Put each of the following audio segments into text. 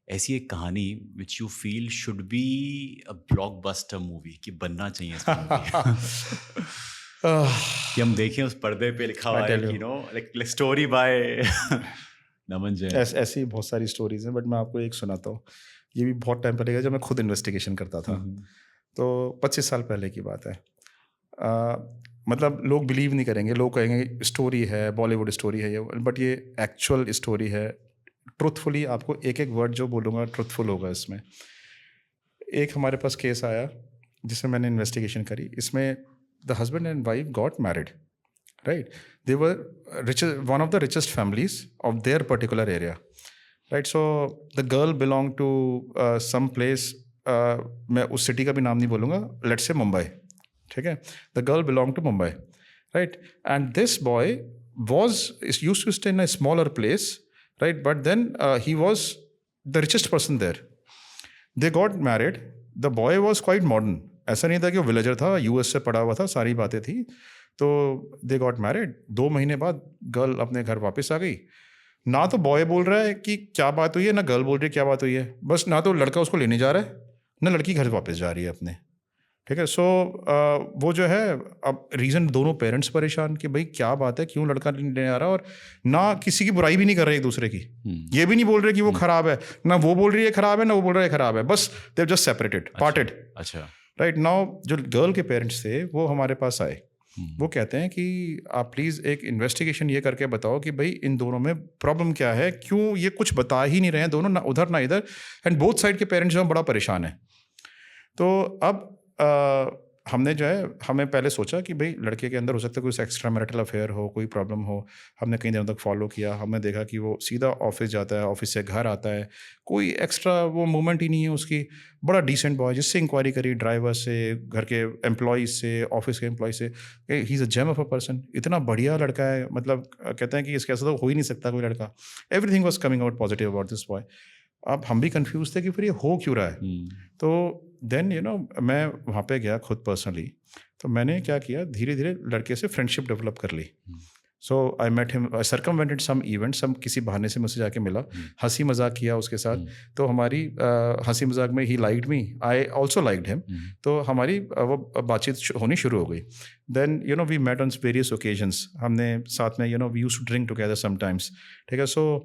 ऐसी एक कहानी which you feel should be a blockbuster movie कि बनना चाहिए इसमें मूवी कि हम देखें उस पर्दे पे लिखा आई हुआ है टेल यू, कि लाइक स्टोरी बाय नमन जैन। ऐसी बहुत सारी स्टोरीज हैं, बट मैं आपको एक सुनाता हूँ। ये भी बहुत टाइम पहले का, जब मैं खुद इन्वेस्टिगेशन करता था। तो 25 साल पहले की बात है। मतलब लोग बिलीव नहीं करेंगे, लोग कहेंगे स्टोरी है, बॉलीवुड स्टोरी है ये, बट ये एक्चुअल स्टोरी है। ट्रुथफुली आपको एक एक वर्ड जो बोलूँगा ट्रुथफुल होगा इसमें। एक हमारे पास केस आया जिसमें मैंने इन्वेस्टिगेशन करी। इसमें the husband and wife got married, right? They were one of the richest families of their particular area, right? So the girl belonged to some place, मैं उस सिटी का भी नाम नहीं बोलूँगा, let's say मुंबई, ठीक है? The girl belonged to Mumbai, right? And this boy used to stay in a smaller place, right? But then he was the richest person there. They got married. The boy was quite modern. ऐसा नहीं था कि वो villager था, US से पढ़ा हुआ था, सारी बातें थी। तो दे गॉट मैरिड। 2 महीने बाद गर्ल अपने घर वापस आ गई। ना तो बॉय बोल रहा है कि क्या बात हुई है, ना गर्ल बोल रही है क्या बात हुई है। बस ना तो लड़का उसको लेने जा रहा है, ना लड़की घर वापस जा रही है अपने, ठीक है। सो वो जो है, अब रीज़न दोनों पेरेंट्स परेशान कि भाई क्या बात है, क्यों लड़का नहीं लेने आ रहा। और ना किसी की बुराई भी नहीं कर रहे एक दूसरे की, ये भी नहीं बोल रहे कि वो खराब है, ना वो बोल रही है खराब है, ना वो बोल रहा है खराब है। बस they have just separated, parted. अच्छा, राइट नाउ जो गर्ल के पेरेंट्स थे वो हमारे पास आए। वो कहते हैं कि आप प्लीज़ एक इन्वेस्टिगेशन ये करके बताओ कि भाई इन दोनों में प्रॉब्लम क्या है, क्यों ये कुछ बता ही नहीं रहे हैं दोनों, ना उधर ना इधर। एंड बोथ साइड के पेरेंट्स जो हैं बड़ा परेशान है। तो अब हमने जो है, हमें पहले सोचा कि भाई लड़के के अंदर हो सकता है कोई एक्स्ट्रा मैरिटल अफेयर हो, कोई प्रॉब्लम हो। हमने कई दिनों तक फॉलो किया, हमने देखा कि वो सीधा ऑफिस जाता है, ऑफिस से घर आता है, कोई एक्स्ट्रा वो मूवमेंट ही नहीं है उसकी। बड़ा डिसेंट बॉय। जिससे इंक्वायरी करी, ड्राइवर से, घर के एम्प्लॉयज़ से, ऑफिस के एम्प्लॉय से, he is a gem of a person. इतना बढ़िया लड़का है, मतलब कहते हैं कि इसके ऐसा तो हो ही नहीं सकता कोई लड़का। Everything was coming out positive about this boy. अब हम भी कंफ्यूज थे कि फिर ये हो क्यों रहा है। तो देन मैं वहाँ पे गया खुद पर्सनली। तो मैंने क्या किया, धीरे धीरे लड़के से फ्रेंडशिप डेवलप कर ली। So I met him, circumvented some events, हम किसी बहाने से मुझसे जाके मिला, हंसी मजाक किया उसके साथ। तो हमारी हंसी मजाक में ही liked me, I also liked him. तो हमारी वो बातचीत होनी शुरू हो गई। Then we met on various occasions. हमने साथ में we used to drink together sometimes, ठीक है। सो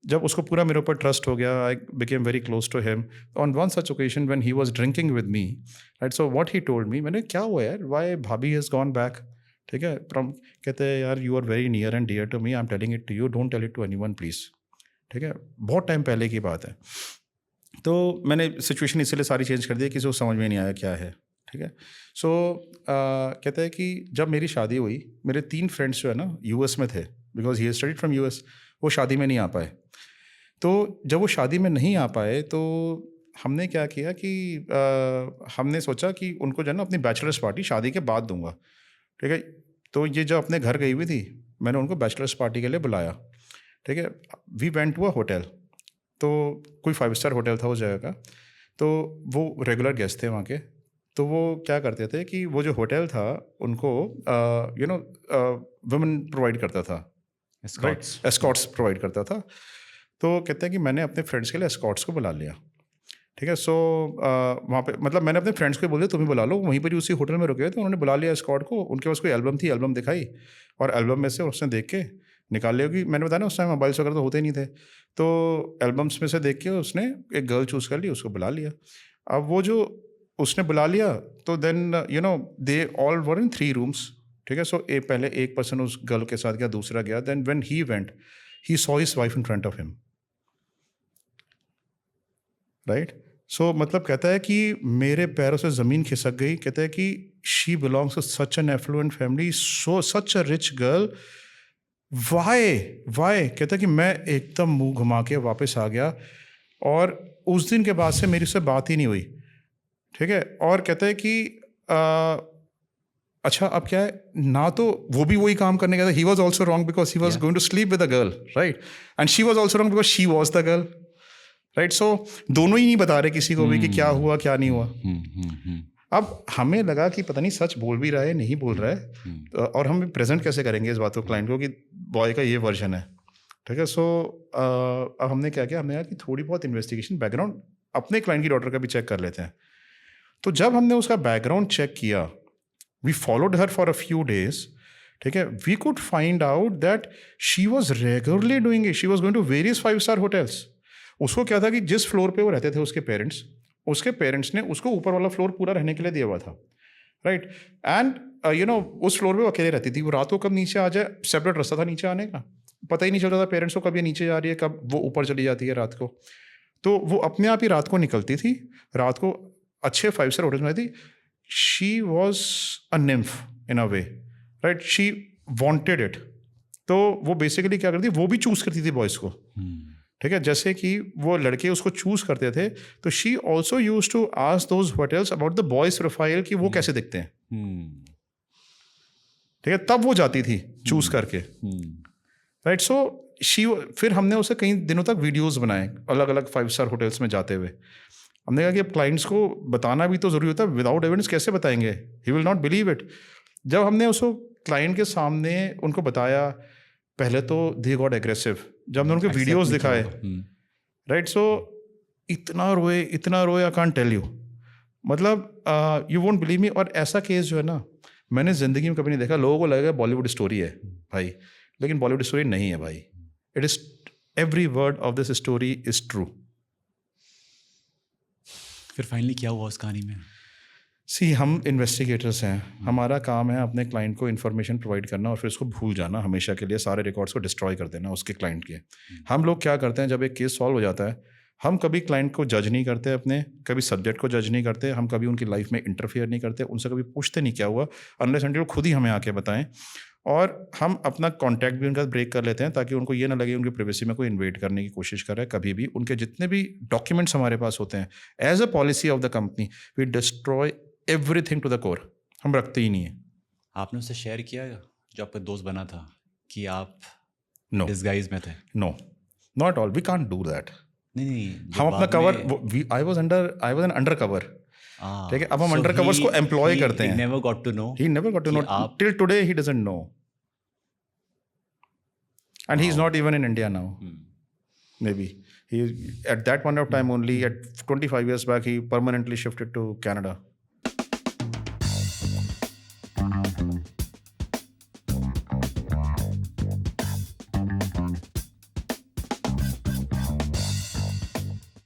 जब उसको पूरा मेरे ऊपर ट्रस्ट हो गया, I became very close to him. On one such occasion when he was drinking with me, right, so what he told me, मैंने क्या हुआ यार, व्हाई भाभी हैज़ गॉन बैक, ठीक है। कहते हैं यार you are very near and dear to me, I am telling it to you, don't tell it to anyone please, ठीक है। बहुत टाइम पहले की बात है। तो मैंने सिचुएशन इसलिए सारी चेंज कर दी, किसी को समझ में नहीं आया क्या है, ठीक है। सो कहते हैं कि जब मेरी शादी हुई, मेरे 3 फ्रेंड्स जो है ना यूएस में थे, because he studied from US. वो शादी में नहीं आ पाए। तो जब वो शादी में नहीं आ पाए तो हमने क्या किया कि हमने सोचा कि उनको जो है ना अपनी बैचलर्स पार्टी शादी के बाद दूंगा, ठीक है। तो ये जब अपने घर गई हुई थी, मैंने उनको बैचलर्स पार्टी के लिए बुलाया, ठीक है। We went to a hotel. तो कोई 5 स्टार होटल था उस जगह का। तो वो रेगुलर गेस्ट थे वहाँ के। तो वो क्या करते थे कि वो जो होटल था उनको वुमेन प्रोवाइड करता था, राइट, एस्कॉर्ट्स प्रोवाइड करता था। तो कहते हैं कि मैंने अपने फ्रेंड्स के लिए एस्कॉर्ट्स को बुला लिया, ठीक है। सो वहाँ पे मतलब मैंने अपने फ्रेंड्स को बोल दिया तुम ही बुला लो, वहीं पर ही उसी होटल में रुके हुए थे। उन्होंने बुला लिया एस्कॉर्ट को। उनके पास कोई एल्बम थी, एल्बम दिखाई, और एल्बम में से उसने देख के निकाल लिया। कि मैंने बताया ना उस टाइम मोबाइल्स वगैरह तो होते ही नहीं थे। तो एल्बम्स में से देख के उसने एक गर्ल चूज़ कर ली, उसको बुला लिया। अब वो जो उसने बुला लिया, तो then they all were in 3 rooms, ठीक है। सो पहले एक पर्सन उस गर्ल के साथ गया, दूसरा गया। Then when he went, he saw his wife in front of him, right. So मतलब कहता है कि मेरे पैरों से ज़मीन खिसक गई। कहता है कि she belongs to such an affluent family, so such a rich girl, why. कहता है कि मैं एकदम मुंह घुमा के वापस आ गया, और उस दिन के बाद से मेरी उससे बात ही नहीं हुई, ठीक है। और कहता है कि अच्छा अब क्या है ना, तो वो भी वही काम करने गया था। He was also wrong because he was going to sleep with a girl, right, and she was also wrong because she was the girl, right. So दोनों ही नहीं बता रहे किसी को भी कि क्या हुआ क्या नहीं हुआ। अब हमें लगा कि पता नहीं सच बोल भी रहा है नहीं बोल रहा है, और हम प्रेजेंट कैसे करेंगे इस बात को क्लाइंट को कि बॉय का ये वर्जन है। ठीक है। सो अब हमने क्या किया, हमने कहा कि थोड़ी बहुत इन्वेस्टिगेशन बैकग्राउंड अपने क्लाइंट की डॉटर का भी चेक कर लेते हैं। तो जब हमने उसका बैकग्राउंड चेक किया, we followed her for a few days, ठीक है, we could find out that she was regularly doing it, she was going to various five star hotels. उसको क्या था कि जिस फ्लोर पे वो रहते थे उसके पेरेंट्स ने उसको ऊपर वाला फ्लोर पूरा रहने के लिए दिया हुआ था, राइट। एंड उस फ्लोर पे वो अकेले रहती थी। वो रात को कब नीचे आ जाए, सेपरेट रास्ता था नीचे आने का, पता ही नहीं चलता था पेरेंट्स को कब ये नीचे जा रही है, कब वो ऊपर चली जाती है रात को। तो वो अपने आप ही रात को निकलती थी, रात को अच्छे 5-स्टार होटल्स में रहती। She was a nymph in a way, right, she wanted it. तो वो बेसिकली क्या करती, वो भी चूज करती थी बॉयज़ को, ठीक है। जैसे कि वो लड़के उसको चूज करते थे, तो she also use to ask those hotels about the boys profile कि वो कैसे दिखते हैं, ठीक है। तब वो जाती थी चूज करके, राइट। सो फिर हमने उसे कई दिनों तक वीडियोस बनाए अलग अलग 5-स्टार होटल्स में जाते हुए। हमने कहा कि अब क्लाइंट्स को बताना भी तो जरूरी होता है, विदाउट एविडेंस कैसे बताएंगे, he will not believe it. जब हमने उसको क्लाइंट के सामने उनको बताया, पहले तो दे गॉट एग्रेसिव जब हमने उनके वीडियोस दिखाए, राइट। सो इतना रोए आई कांट टेल यू, मतलब यू वोंट बिलीव मी। और ऐसा केस जो है ना, मैंने ज़िंदगी में कभी नहीं देखा। लोगों को लगेगा बॉलीवुड स्टोरी है भाई, लेकिन बॉलीवुड स्टोरी नहीं है भाई। It is, every word of this story is true. फिर फाइनली क्या हुआ उस कहानी में? सी, हम इन्वेस्टिगेटर्स हैं, हमारा काम है अपने क्लाइंट को इन्फॉर्मेशन प्रोवाइड करना और फिर उसको भूल जाना हमेशा के लिए, सारे रिकॉर्ड्स को डिस्ट्रॉय कर देना उसके क्लाइंट के। हम लोग क्या करते हैं, जब एक केस सॉल्व हो जाता है, हम कभी क्लाइंट को जज नहीं करते, अपने कभी सब्जेक्ट को जज नहीं करते, हम कभी उनकी लाइफ में इंटरफेयर नहीं करते, उनसे कभी पूछते नहीं क्या हुआ, अनलेस अनटिल खुद ही हमें आके बताएं। और हम अपना कॉन्टैक्ट भी उनका ब्रेक कर लेते हैं ताकि उनको ये ना लगे उनकी प्राइवेसी में कोई इन्वेड करने की कोशिश कर रहा है। कभी भी उनके जितने भी डॉक्यूमेंट्स हमारे पास होते हैं, as a policy of the company, we destroy everything to the core, हम रखते ही नहीं है। आपने उससे शेयर किया जो आपका दोस्त बना था कि आप नो डिस्गाइज में थे? No, not all, we can't do that. नहीं, हम अपना cover, I was an undercover, ठीक है। अब हम अंडर कवर्स को एम्प्लॉय करते हैं। Never got to know, he never got to know till today, he doesn't know, and he is not even in India now. Maybe he, at that point of time only, at 25 years back, he permanently shifted to Canada.